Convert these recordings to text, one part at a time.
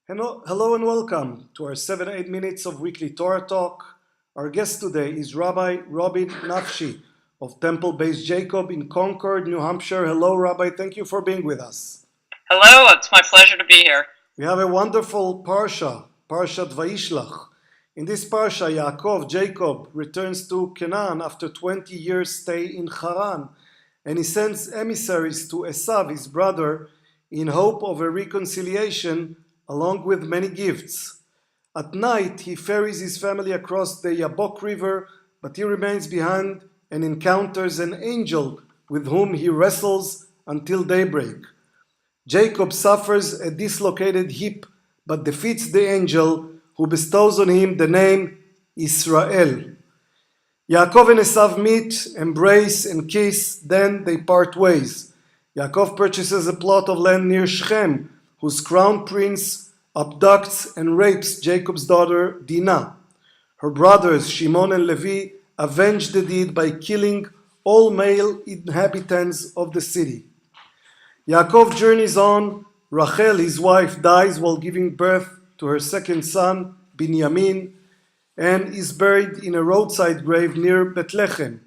Hello and welcome to our 7-8 minutes of weekly Torah talk. Our guest today is Rabbi Nafshi of Temple Base Jacob in Concord, New Hampshire. Hello, Rabbi. Thank you for being with us. Hello, it's my pleasure to be here. We have a wonderful Parashat Vayishlach. In this Parsha, Jacob, returns to Canaan after 20 years stay in Haran, and he sends emissaries to Esav, his brother, in hope of a reconciliation along with many gifts. At night, he ferries his family across the Yabok River, but he remains behind and encounters an angel with whom he wrestles until daybreak. Jacob suffers a dislocated hip, but defeats the angel, who bestows on him the name Israel. Yaakov and Esav meet, embrace, and kiss, then they part ways. Yaakov purchases a plot of land near Shechem, whose crown prince abducts and rapes Jacob's daughter Dinah. Her brothers Shimon and Levi avenge the deed by killing all male inhabitants of the city. Yaakov journeys on. Rachel, his wife, dies while giving birth to her second son, Binyamin, and is buried in a roadside grave near Bethlehem.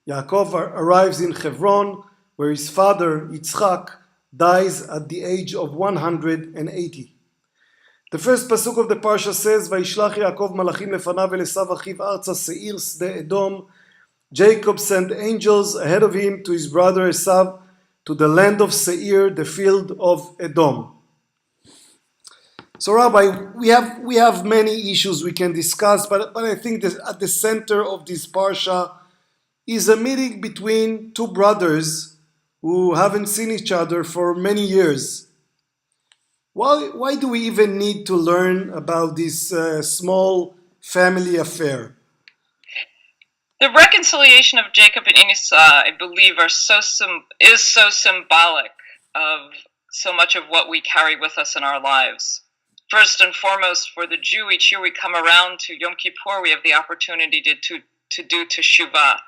Yaakov arrives in Hebron, where his father, Yitzchak, dies at the age of 180. The first pasuk of the parsha says, Vayishlach Yaakov malachim lefanav el Esav achiv arza seir sde Edom. Jacob sent angels ahead of him to his brother Esav to the land of Seir, the field of Edom. So, Rabbi, we have many issues we can discuss, but I think that at the center of this parsha is a meeting between two brothers who haven't seen each other for many years. Why do we even need to learn about this small family affair? The reconciliation of Jacob and Esau, I believe, is so symbolic of so much of what we carry with us in our lives. First and foremost, for the Jew, each year we come around to Yom Kippur, we have the opportunity to do teshuvah.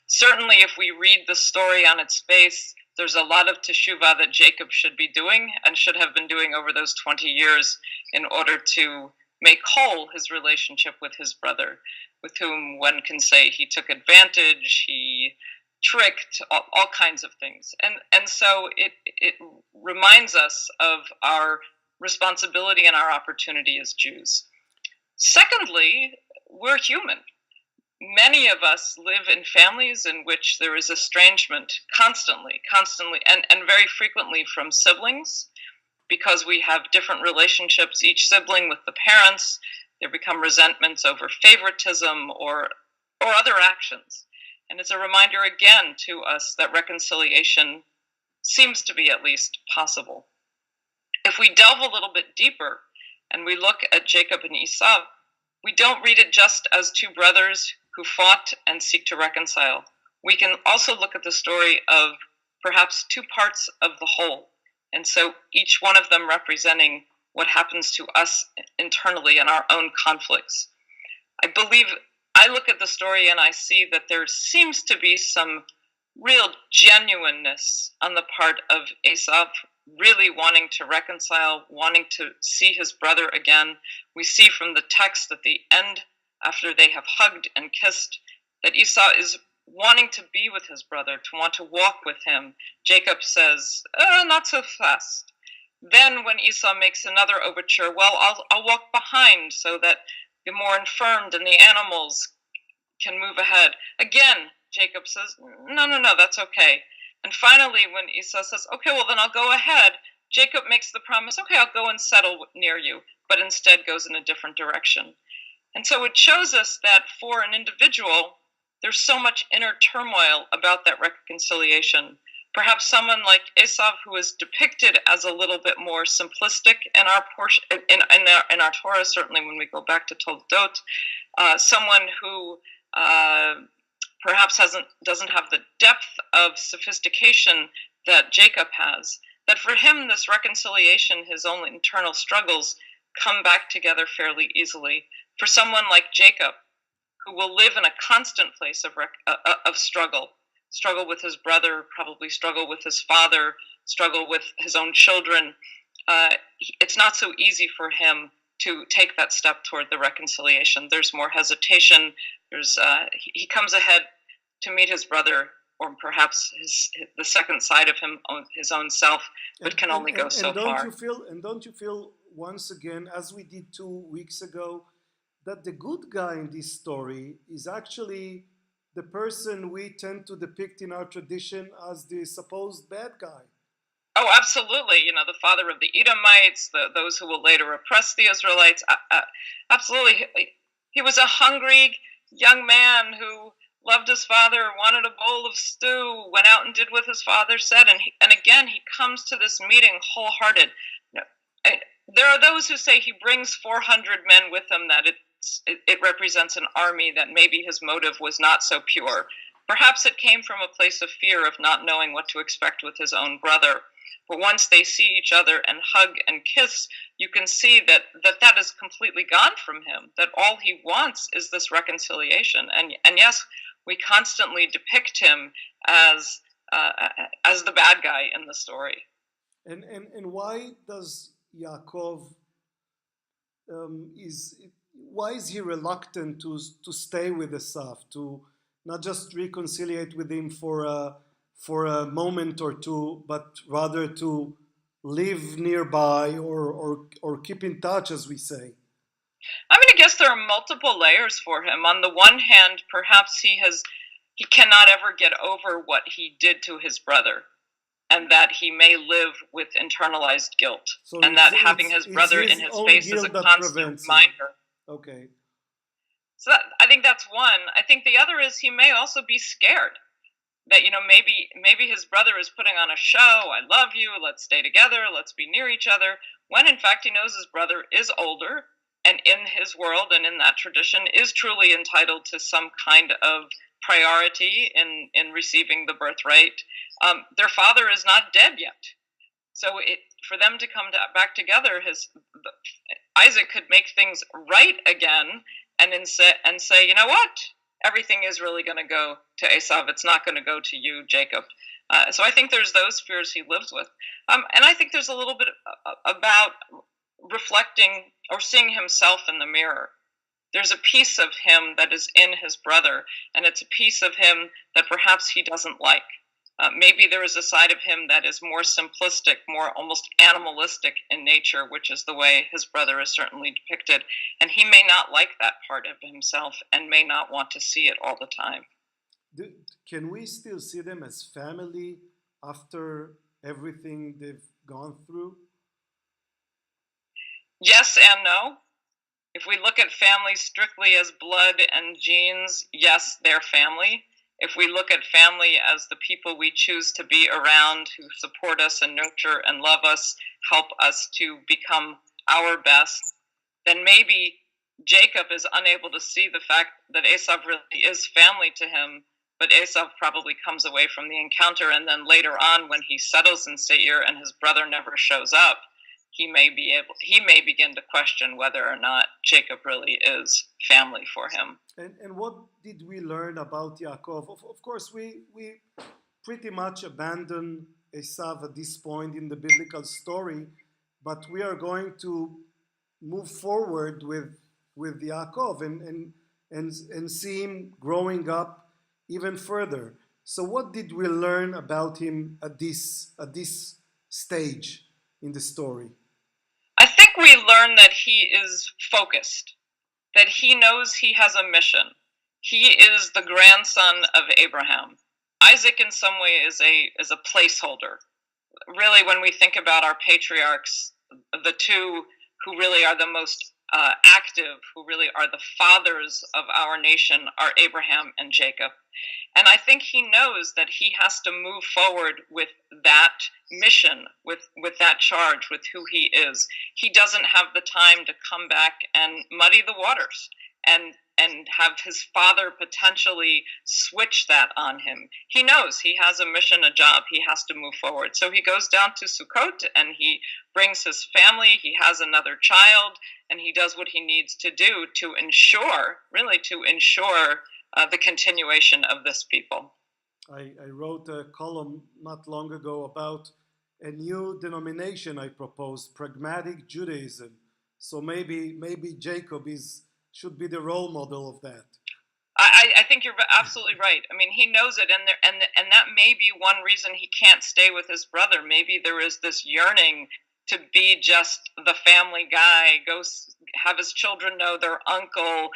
Certainly, if we read the story on its face, there's a lot of teshuvah that Jacob should be doing and should have been doing over those 20 years in order to make whole his relationship with his brother, with whom one can say he took advantage, he tricked, all kinds of things. And so it reminds us of our responsibility and our opportunity as Jews. Secondly, we're human. Many of us live in families in which there is estrangement constantly, and very frequently from siblings, because we have different relationships, each sibling with the parents. There become resentments over favoritism or other actions. And it's a reminder again to us that reconciliation seems to be at least possible. If we delve a little bit deeper and we look at Jacob and Esau, we don't read it just as two brothers who fought and seek to reconcile. We can also look at the story of perhaps two parts of the whole, and so each one of them representing what happens to us internally in our own conflicts. I look at the story and I see that there seems to be some real genuineness on the part of Esau, really wanting to reconcile, wanting to see his brother again. We see from the text at the end, after they have hugged and kissed, that Esau is wanting to be with his brother, to want to walk with him. Jacob says, not so fast. Then when Esau makes another overture, well, I'll walk behind so that the more infirmed and the animals can move ahead. Again, Jacob says, no, that's okay. And finally, when Esau says, okay, well, then I'll go ahead, Jacob makes the promise, okay, I'll go and settle near you, but instead goes in a different direction. And so it shows us that for an individual, there's so much inner turmoil about that reconciliation. Perhaps someone like Esau, who is depicted as a little bit more simplistic in our portion, in our Torah, certainly when we go back to Toldot, someone who perhaps doesn't have the depth of sophistication that Jacob has, that for him this reconciliation, his own internal struggles, come back together fairly easily. For someone like Jacob, who will live in a constant place of struggle with his brother, probably struggle with his father, struggle with his own children, it's not so easy for him to take that step toward the reconciliation. There's more hesitation. He comes ahead to meet his brother, or perhaps the second side of him, his own self, but can only go so far. Don't you feel once again, as we did 2 weeks ago, that the good guy in this story is actually the person we tend to depict in our tradition as the supposed bad guy? Oh, absolutely. The father of the Edomites, those who will later oppress the Israelites. Absolutely. He was a hungry young man who loved his father, wanted a bowl of stew, went out and did what his father said. And again, he comes to this meeting wholehearted. There are those who say he brings 400 men with him, that it represents an army, that maybe his motive was not so pure. Perhaps it came from a place of fear of not knowing what to expect with his own brother. But once they see each other and hug and kiss, you can see that is completely gone from him, that all he wants is this reconciliation. And yes, we constantly depict him as the bad guy in the story. And why does Yaakov why is he reluctant to stay with Esav, to not just reconciliate with him for a moment or two, but rather to live nearby or keep in touch, as we say? I guess there are multiple layers for him. On the one hand, perhaps he cannot ever get over what he did to his brother, and that he may live with internalized guilt, and that having his brother in his face is a constant reminder. Okay. So I think that's one. I think the other is he may also be scared that maybe his brother is putting on a show. I love you. Let's stay together. Let's be near each other. When in fact he knows his brother is older, and in his world and in that tradition is truly entitled to some kind of priority in receiving the birthright. Their father is not dead yet, so for them to come back together, Isaac could make things right again, and say, you know what? Everything is really going to go to Esav. It's not going to go to you, Jacob. So I think there's those fears he lives with. And I think there's a little bit about reflecting or seeing himself in the mirror. There's a piece of him that is in his brother, and it's a piece of him that perhaps he doesn't like. Maybe there is a side of him that is more simplistic, more almost animalistic in nature, which is the way his brother is certainly depicted. And he may not like that part of himself and may not want to see it all the time. Can we still see them as family after everything they've gone through? Yes and no. If we look at family strictly as blood and genes, yes, they're family. If we look at family as the people we choose to be around, who support us and nurture and love us, help us to become our best, then maybe Jacob is unable to see the fact that Esav really is family to him, but Esav probably comes away from the encounter, and then later on when he settles in Seir and his brother never shows up, he may begin to question whether or not Jacob really is family for him. And what did we learn about Yaakov? Of course, we pretty much abandon Esav at this point in the biblical story, but we are going to move forward with Yaakov and see him growing up even further. So what did we learn about him at this stage in the story? I think we learn that he is focused, that he knows he has a mission. He is the grandson of Abraham. Isaac in some way is a placeholder. Really, when we think about our patriarchs, the two who really are the most active, who really are the fathers of our nation, are Abraham and Jacob. And I think he knows that he has to move forward with that mission, with that charge, with who he is. He doesn't have the time to come back and muddy the waters and have his father potentially switch that on him. He knows he has a mission, a job. He has to move forward. So he goes down to Sukkot and he brings his family. He has another child, and he does what he needs to do to ensure the continuation of this people. I wrote a column not long ago about a new denomination I propose, pragmatic Judaism. So maybe Jacob should be the role model of that. I think you're absolutely right. I mean, he knows it, and that may be one reason he can't stay with his brother. Maybe there is this yearning to be just the family guy, go have his children know their uncle,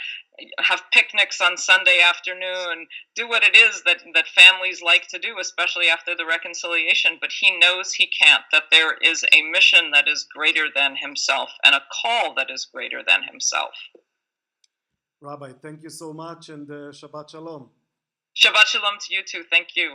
have picnics on Sunday afternoon, do what it is that families like to do, especially after the reconciliation. But he knows he can't, that there is a mission that is greater than himself and a call that is greater than himself. Rabbi, thank you so much, and Shabbat Shalom. Shabbat Shalom to you too. Thank you.